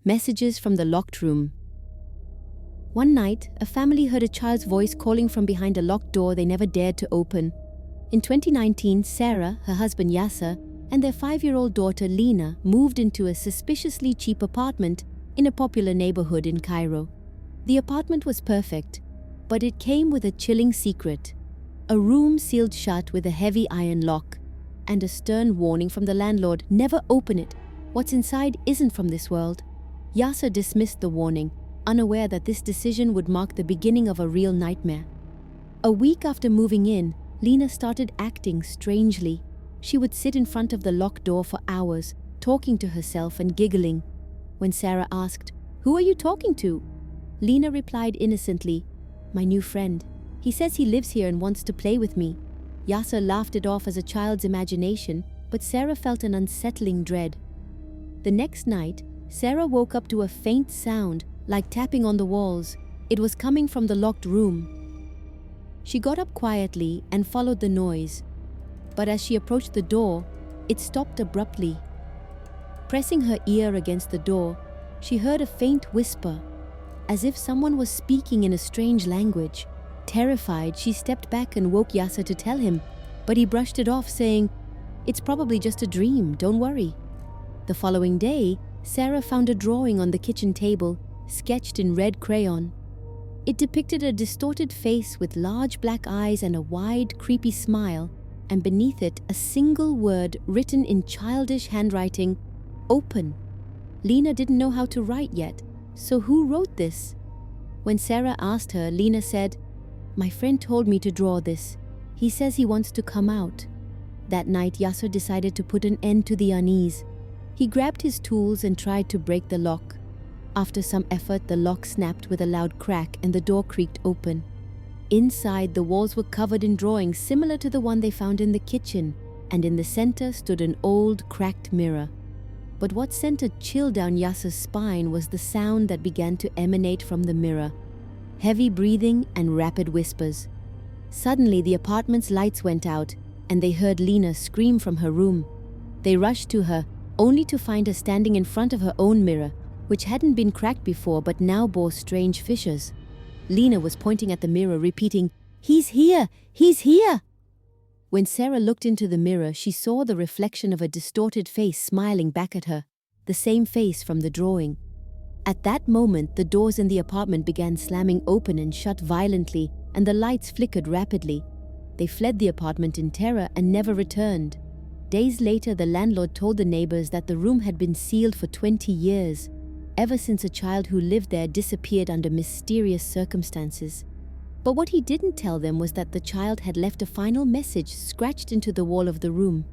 Messages from the locked room. One night, a family heard a child's voice calling from behind a locked door they never dared to open. In 2019, Sarah, her husband Yasser, and their 5-year-old daughter Lena moved into a suspiciously cheap apartment in a popular neighborhood in Cairo. The apartment was perfect, but it came with a chilling secret. A room sealed shut with a heavy iron lock, and a stern warning from the landlord: never open it. What's inside isn't from this world. Yasser dismissed the warning, unaware that this decision would mark the beginning of a real nightmare. A week after moving in, Lena started acting strangely. She would sit in front of the locked door for hours, talking to herself and giggling. When Sarah asked, "Who are you talking to?" Lena replied innocently, "My new friend. He says he lives here and wants to play with me." Yasser laughed it off as a child's imagination, but Sarah felt an unsettling dread. The next night, Sarah woke up to a faint sound, like tapping on the walls. It was coming from the locked room. She got up quietly and followed the noise. But as she approached the door, it stopped abruptly. Pressing her ear against the door, she heard a faint whisper, as if someone was speaking in a strange language. Terrified, she stepped back and woke Yasser to tell him, but he brushed it off, saying, "It's probably just a dream, don't worry." The following day, Sarah found a drawing on the kitchen table, sketched in red crayon. It depicted a distorted face with large black eyes and a wide, creepy smile, and beneath it a single word written in childish handwriting: "Open." Lena didn't know how to write yet, so who wrote this? When Sarah asked her, Lena said, "My friend told me to draw this. He says he wants to come out." That night, Yasser decided to put an end to the unease. He grabbed his tools and tried to break the lock. After some effort, the lock snapped with a loud crack and the door creaked open. Inside, the walls were covered in drawings similar to the one they found in the kitchen, and in the center stood an old, cracked mirror. But what sent a chill down Yasser's spine was the sound that began to emanate from the mirror. Heavy breathing and rapid whispers. Suddenly, the apartment's lights went out, and they heard Lena scream from her room. They rushed to her, only to find her standing in front of her own mirror, which hadn't been cracked before but now bore strange fissures. Lena was pointing at the mirror, repeating, "He's here! He's here!" When Sarah looked into the mirror, she saw the reflection of a distorted face smiling back at her, the same face from the drawing. At that moment, the doors in the apartment began slamming open and shut violently, and the lights flickered rapidly. They fled the apartment in terror and never returned. Days later, the landlord told the neighbors that the room had been sealed for 20 years, ever since a child who lived there disappeared under mysterious circumstances. But what he didn't tell them was that the child had left a final message scratched into the wall of the room: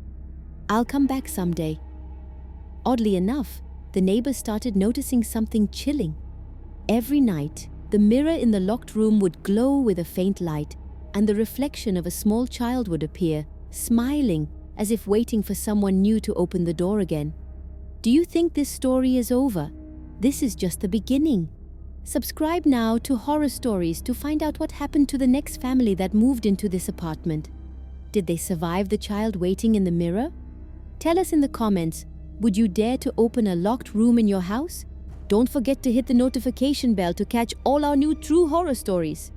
"I'll come back someday." Oddly enough, the neighbors started noticing something chilling. Every night, the mirror in the locked room would glow with a faint light, and the reflection of a small child would appear, smiling, as if waiting for someone new to open the door again. Do you think this story is over? This is just the beginning. Subscribe now to Horror Stories to find out what happened to the next family that moved into this apartment. Did they survive the child waiting in the mirror? Tell us in the comments, would you dare to open a locked room in your house? Don't forget to hit the notification bell to catch all our new true horror stories.